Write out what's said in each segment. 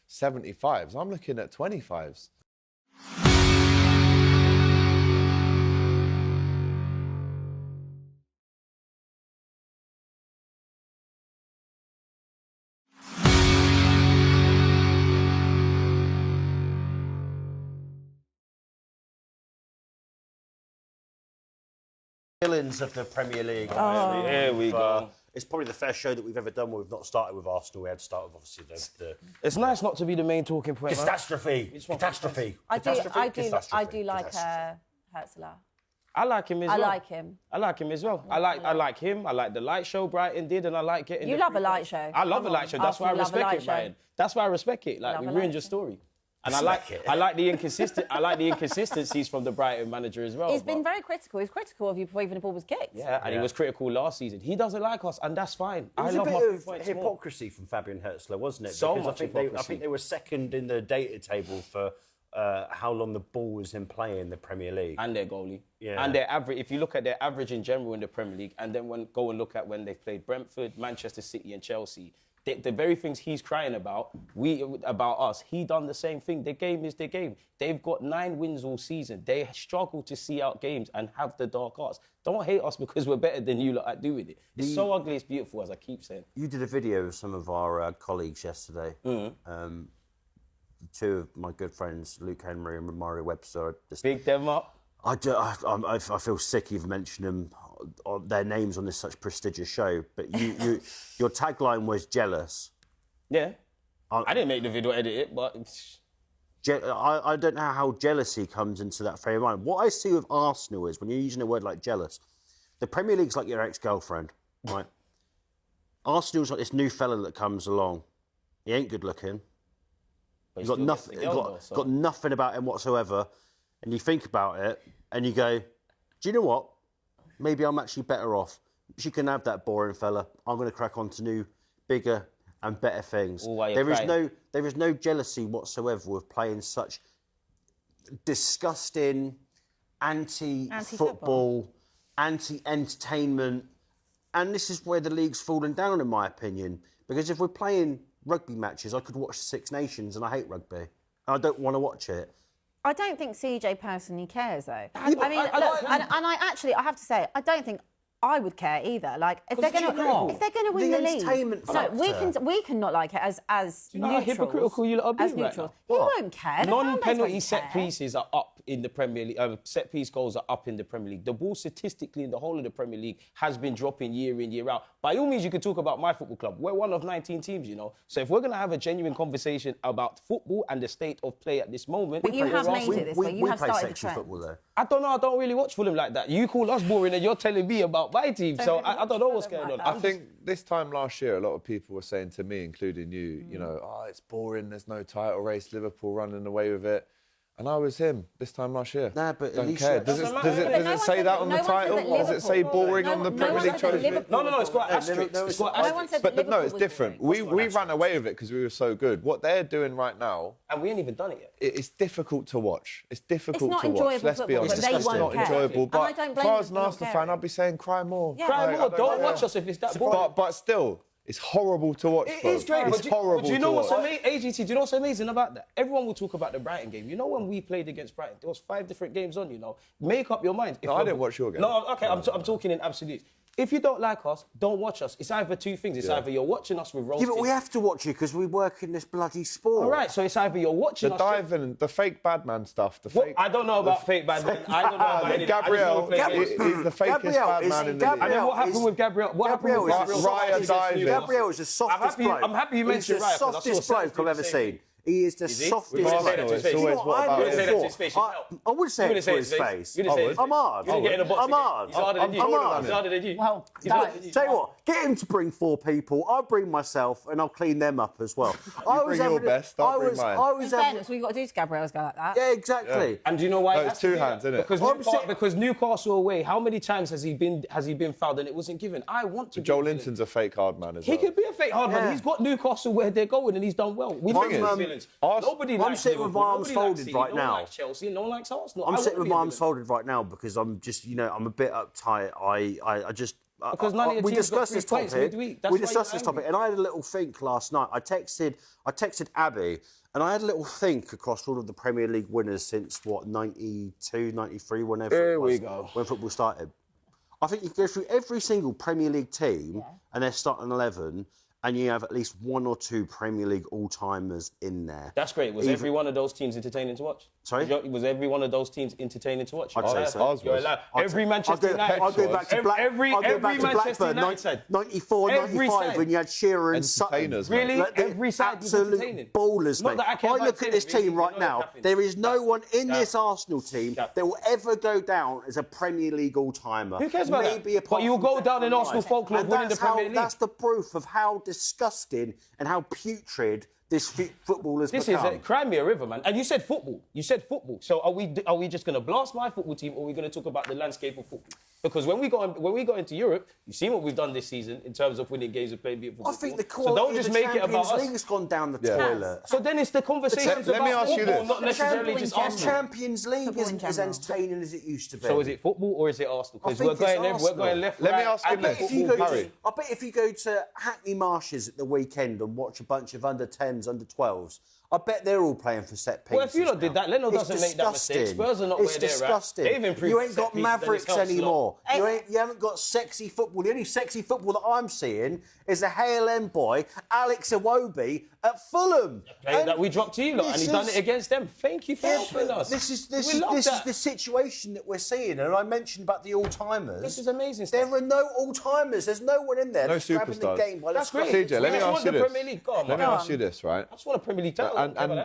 75s. I'm looking at 25s. Villains of the Premier League. Oh. Here we go. It's probably the first show that we've ever done where we've not started with Arsenal. We had to start with, obviously, the It's nice not to be the main talking point. man. catastrophe. Catastrophe. I do Catastrophe. like Herzler. I like him as I well. like him. I like him as well. I like him. I like the light show Brighton did, and I like getting. You love a light show. I love a light show. That's why I Arsenal love a respect light it, show. Brian. That's why I respect it. Like Love we a ruined light your show. story. And I Respect like the inconsistent. I like the inconsistencies from the Brighton manager as well. He's been very critical. He was critical of you before even the ball was kicked. Yeah, and he was critical last season. He doesn't like us, and that's fine. It was I love a my bit 3 of points more. hypocrisy from Fabian Herzler, wasn't it? So Because much I hypocrisy. think they were second in the data table for how long the ball was in play in the Premier League. And their goalie. Yeah. And their average, if you look at their average in general in the Premier League, and then go and look at when they've played Brentford, Manchester City and Chelsea, the very things he's crying about us, he done the same thing. The game is the game. They've got 9 wins all season. They struggle to see out games and have the dark arts. Don't hate us because we're better than you lot at doing it. It's so ugly, it's beautiful, as I keep saying. You did a video of some of our colleagues yesterday. Two of my good friends, Luke Henry and Mario Webster. Big them up. I feel sick even mentioning them, their names on this such prestigious show. But your tagline was jealous. Yeah. I didn't make the video, edit it, but... I don't know how jealousy comes into that frame of mind. What I see with Arsenal is, when you're using a word like jealous, the Premier League's like your ex-girlfriend, right? Arsenal's like this new fella that comes along. He ain't good looking. He's got nothing, got nothing about him whatsoever. And you think about it and you go, do you know what? Maybe I'm actually better off. She can have that boring fella. I'm going to crack on to new, bigger and better things. There is no jealousy whatsoever with playing such disgusting, anti-football, anti-entertainment. And this is where the league's fallen down, in my opinion. Because if we're playing rugby matches, I could watch Six Nations and I hate rugby. And I don't want to watch it. I don't think CJ personally cares, though. I mean, I have to say, I don't think I would care either. Like, if they're going to win the league, entertainment factor. we can not like it as you know how hypocritical you lot are being as right neutrals. now? He won't care. The fan base Non-penalty won't set care. pieces are up in the Premier League. Set piece goals are up in the Premier League. The ball statistically in the whole of the Premier League has been dropping year in, year out. By all means, you could talk about my football club. We're one of 19 teams, you know. So if we're going to have a genuine conversation about football and the state of play at this moment... But you have made it this way. You have started the trend. Football, though. I don't know. I don't really watch Fulham like that. You call us boring and you're telling me about my team. So I don't know what's going on. I think this time last year, a lot of people were saying to me, including you, you know, oh, it's boring, there's no title race, Liverpool running away with it. And I was him this time last year. Nah, but don't at least care. Does it say that on the title? Does it say boring on the Premier League trophy? No, it's got asterisks. It's got asterisks. But no, it's different. We ran away with it because we were so good. What they're doing right now... And we ain't even done it yet. It's difficult to watch. It's difficult not to watch. Let's be football, honest. but they It's won't not care. enjoyable. And I But don't if blame I them was for an not Arsenal fan, caring. I'd be saying cry more. Yeah. Cry more. Don't care. watch us if it's that boring. But still, it's horrible to watch. It is great. It's horrible Do you know to what's watch. amazing? AGT, do you know what's amazing about that? Everyone will talk about the Brighton game. You know when we played against Brighton, there was 5 different games on, you know. Make up your mind. No, I didn't watch your game. No, okay, I'm talking in absolutes. If you don't like us, don't watch us. It's either two things. It's either you're watching us with roasted... Yeah, but we have to watch you because we work in this bloody sport. All right, so it's either you're watching The us... diving, the fake bad man stuff. The What? fake... I don't know about fake bad man. I don't know about anything. Gabriel, He's he's the fakest bad man in the league. And then what happened with Gabriel? What happened with Gabriel? Raya diving. Gabriel is the softest bloke. I'm happy you mentioned Raya. He's the softest bloke I've ever seen. He is the softest With bloke. Arsenal, it's always what about him? I would say it to his face. You didn't say it. I'm hard. You didn't get in a box. I'm hard. He's harder than you. I'm hard. He's harder than you. Well, Tell you what, get him to bring 4 people. I'll bring myself and I'll clean them up as well. bring your best, I'll bring mine. in fairness, we've got to do to Gabriel's go like that. Yeah, exactly. And do you know why? No, it's 2 hands, isn't it? Because Newcastle away, how many times has he been fouled and it wasn't given? I want to. Joe Linton's a fake hard man as He well. could be a fake hard man. He's got Newcastle where they're going and he's done well. We Nobody I'm likes sitting with Liverpool, my arms nobody folded likes City, right no one now. likes Chelsea, no one likes Arsenal. I'm I sitting wanna with be my a arms villain. folded right now because I'm just, I'm a bit uptight. I just Because none of your we teams got discussed 3 this points topic. midweek. That's We why discussed you're this topic, angry. and I had a little think last night. I texted Abby, and I had a little think across all of the Premier League winners since, 92, 93, whenever Here it was, we go. when football started. I think you go through every single Premier League team, and they're starting 11, and you have at least 1 or 2 Premier League all-timers in there. That's great. Was every one of those teams entertaining to watch? Sorry? Was every one of those teams entertaining to watch? I'd say so. Ours You're was. allowed. Every Manchester United. I'll go back to Every Blackburn, Manchester United side. 94, Every 95, side. when you had Shearer and Sutton. Entertainers, mate. Really? Every side was absolute entertaining. ballers, Not mate. that I care I about look at this Taylor, team you right know now. what happened. There is no one in this Arsenal team Cap. that will ever go down as a Premier League all-timer. Who cares about that? Maybe apart But you'll from go down in Declan Arsenal Rice. folklore And winning the that's how- Premier League. That's the proof of how disgusting and how putrid this football has This become. is Cry Me a River, man. And you said football. You said football. So are we just going to blast my football team, or are we going to talk about the landscape of football? Because when we go into Europe, you've seen what we've done this season in terms of winning games and playing beautiful I football. think the So quality don't just of the make it about Champions us. League has gone down the Yeah. toilet. So then it's the conversations Let me about ask you football, this. not necessarily The just Champions The Arsenal. Champions League Football in isn't as general. entertaining as it used to be. So is it football or is it Arsenal? Because I we're think it's going we're Arsenal. going left, Let me right, ask you and this. If you Football, go Harry. I bet if you go to Hackney Marshes at the weekend and watch a bunch of under 10s, under 12s, I bet they're all playing for set pieces. Well, if you lot did now. that, Leno It's doesn't make that mistake. disgusting. Spurs are not It's where they're at. disgusting. They've improved You ain't set got pieces, then it Mavericks helps a lot. anymore. You haven't got sexy football. The only sexy football that I'm seeing is a HLM boy, Alex Iwobi, at Fulham. Player that we dropped to you lot, and this he's done is- it against them. Thank you for Yeah, helping but us. This is We love that. the situation that we're seeing, and I mentioned about the all-timers. This is amazing There stuff. are no all-timers. There's no one in there No that's grabbing the superstars. game by the That's great. scruff. CJ, let me I just ask want you the this. Premier League. Go on, Let me man. ask you this, right? I just want a Premier League title.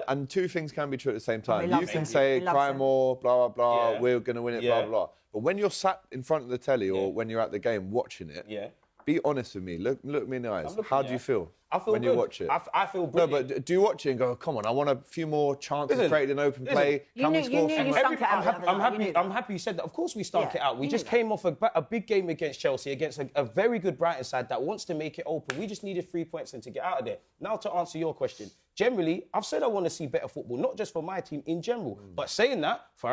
And two things can be true at the same time. he You loves can it. say, He loves cry it. more, blah, blah, blah, Yeah. we're going to win it, Yeah. blah, blah, blah. But when you're sat in front of the telly or Yeah. when you're at the game watching it, Yeah. be honest with me. Look me in the eyes. looking, How do yeah. you feel I feel when you good. watch it? I feel No, brilliant. but do you watch it and go, come on, I want a few more chances Listen, created in open listen. play. You Can knew- we you score? knew from you it?" stunk it out I'm the happy, other I'm night, happy, you knew I'm happy you said that. Of course we stunk Yeah, it out. We you just knew came off a big game against Chelsea, against a very good Brighton side that wants to make it open. We just needed 3 points and to get out of there. Now to answer your question. Generally, I've said I want to see better football, not just for my team in general. But saying that, for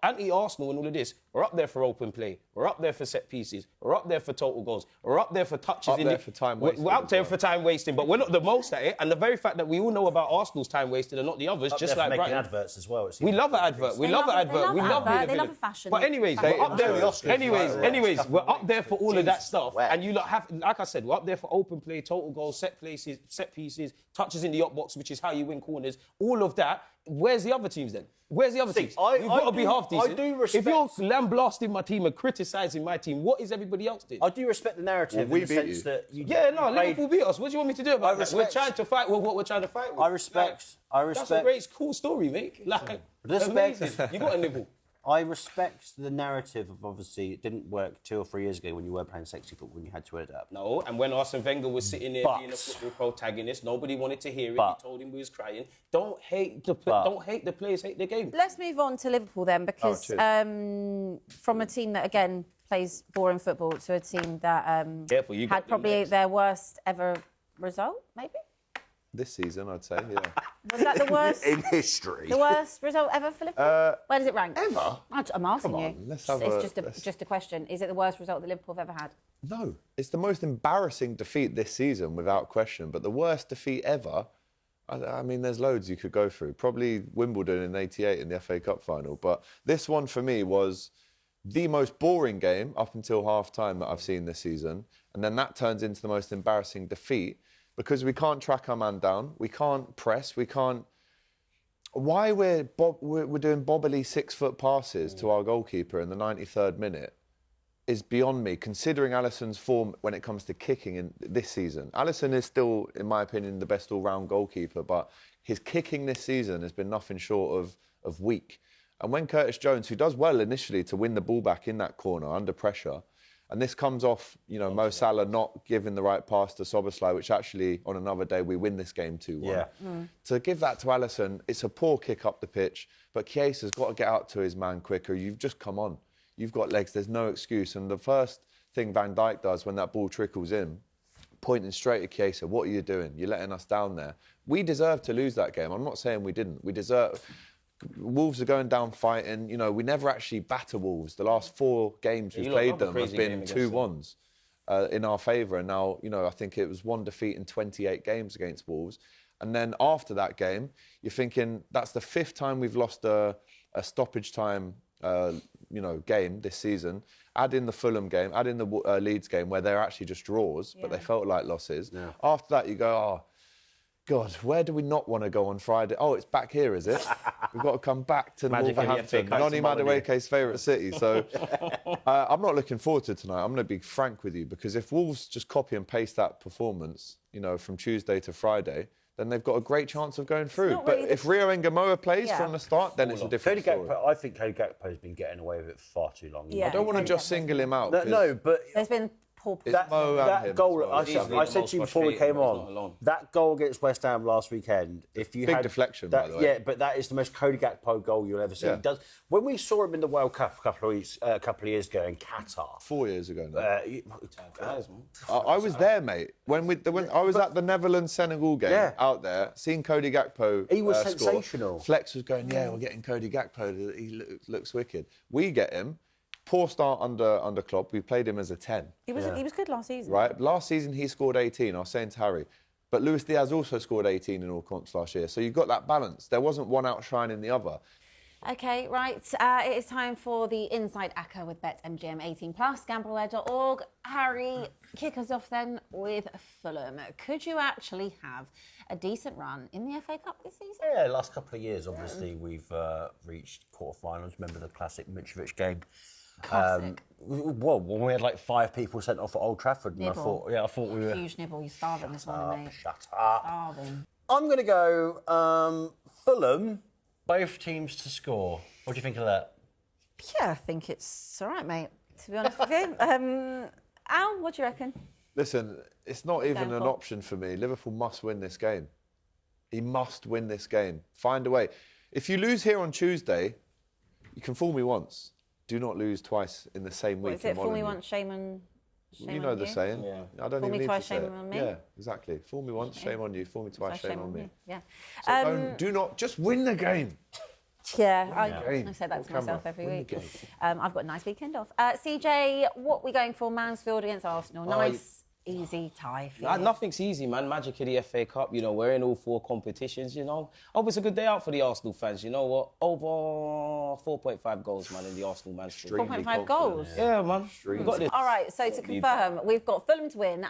anti-Arsenal and all of this, we're up there for open play. We're up there for set pieces. We're up there for total goals. We're up there for touches. Up there for time wasted We're up as there well. for time wasting, but we're not the most at it. And the very fact that we all know about Arsenal's time wasted and not the others, just like making Brighton. adverts as well. We love an advert. We They love an love- advert. they We love love advert. being They love villain. a fashion- But anyways, fashion we're up there. Oscars, Anyways, we're up there for all of that stuff. Where? And you lot have, like I said, we're up there for open play, total goals, set places, set pieces, touches in the up box, which is how you win corners. All of that. Where's the other teams then? Where's the other teams? You've got to be half decent. I do If respect- you're lambasting my team and criticising my team, what is everybody else doing? I do respect the narrative Well, we in the beat sense you. that you Yeah, no, you played- Liverpool beat us. What do you want me to do about that? We're respect- trying to fight with what we're trying to fight with. I respect- That's a great, cool story, mate. Like, Respect- amazing. You got a nibble. I respect the narrative of obviously it didn't work 2 or 3 years ago when you were playing sexy football when you had to adapt. No, and when Arsene Wenger was sitting there But- being a football protagonist, nobody wanted to hear it. But- He told him we was crying. Don't hate the players, hate the game. Let's move on to Liverpool then, because cheers. from a team that, again, plays boring football to a team that Careful, you got had them probably next. their worst ever result, maybe? This season, I'd say, yeah. Was that the worst? In history. The worst result ever for Liverpool? Where does it rank? Ever? I'm asking Come you. on, let's have it's a- just a question. Is it the worst result that Liverpool have ever had? No, it's the most embarrassing defeat this season, without question. But the worst defeat ever, I mean, there's loads you could go through. Probably Wimbledon in '88 in the FA Cup final. But this one for me was the most boring game up until half-time that I've seen this season. And then that turns into the most embarrassing defeat because we can't track our man down. We can't press. We can't... Why we're doing bobbly 6-foot passes to our goalkeeper in the 93rd minute is beyond me, considering Alisson's form when it comes to kicking in this season. Alisson is still, in my opinion, the best all-round goalkeeper, but his kicking this season has been nothing short of weak. And when Curtis Jones, who does well initially to win the ball back in that corner under pressure, and this comes off, Mo Salah not giving the right pass to Szoboszlai, which actually, on another day, we win this game 2-1. Yeah. To give that to Alisson, it's a poor kick up the pitch, but Chiesa's got to get out to his man quicker. You've just come on. You've got legs. There's no excuse. And the first thing Van Dijk does when that ball trickles in, pointing straight at Chiesa, what are you doing? You're letting us down there. We deserve to lose that game. I'm not saying we didn't. We deserve... Wolves are going down fighting. We never actually batter Wolves. The last 4 games we've You lot played love a them have crazy been game against them. 2-1s. in our favour. And now, I think it was 1 defeat in 28 games against Wolves. And then after that game, you're thinking that's the 5th time we've lost a stoppage time, game this season. Add in the Fulham game, add in the Leeds game where they're actually just draws, but they felt like losses. Yeah. After that, you go, oh, God, where do we not want to go on Friday? Oh, it's back here, is it? We've got to come back to Wolverhampton, Noni Madueke's favourite city. So I'm not looking forward to tonight. I'm going to be frank with you, because if Wolves just copy and paste that performance, from Tuesday to Friday, then they've got a great chance of going through. But if Rio Ngamoa plays from the start, then it's a different story. I think Cody Gakpo's been getting away with it far too long. I don't want to just single him out. No, but there's been poor. That goal, well. I said to you before we came on, that goal against West Ham last weekend. If you big had deflection, that, by the way. Yeah, but that is the most Cody Gakpo goal you'll ever see. Yeah. He does. When we saw him in the World Cup a couple of years ago in Qatar, 4 years ago now. I I was there, mate. When I was at the Netherlands-Senegal game out there, seeing Cody Gakpo he was score, sensational. Flex was going, we're getting Cody Gakpo. He looks wicked. We get him. Poor start under Klopp. We played him as a 10. He was good last season. Right? Last season, he scored 18. I was saying to Harry. But Luis Diaz also scored 18 in all comps last year. So you've got that balance. There wasn't one outshining the other. Okay, right. It is time for the Inside Acca with BetMGM 18+, gambleware.org. Harry, kick us off then with Fulham. Could you actually have a decent run in the FA Cup this season? Yeah, last couple of years, obviously, we've reached quarterfinals. Remember the classic Mitrovic game? Classic. Well, when we had like 5 people sent off at Old Trafford, and I thought we were huge nibble. You're starving this morning, mate. Shut up. Starving. I'm going to go Fulham. Both teams to score. What do you think of that? Yeah, I think it's all right, mate, to be honest with you. Al, what do you reckon? Listen, it's not even an option for me. Liverpool must win this game. He must win this game. Find a way. If you lose here on Tuesday, you can fool me once. Do not lose twice in the same week. Is it fool me once, shame on you know the saying. Yeah. I don't fool even me need twice, to say shame it. on me. Yeah, exactly. Fool me once, shame on you. Fool me twice, shame on me. Yeah. So do not just win the game. Yeah, I say that to myself every week. I've got a nice weekend off. CJ, what are we going for? Mansfield against Arsenal. Nice, easy tie for you. Nothing's easy, man. Magic of the FA Cup. We're in all 4 competitions. Hope it's a good day out for the Arsenal fans. You know what? Over 4.5 goals, man, in the Arsenal Mansfield. 4.5 goals. Yeah, man. We got this. All right. So to confirm, we've got Fulham to win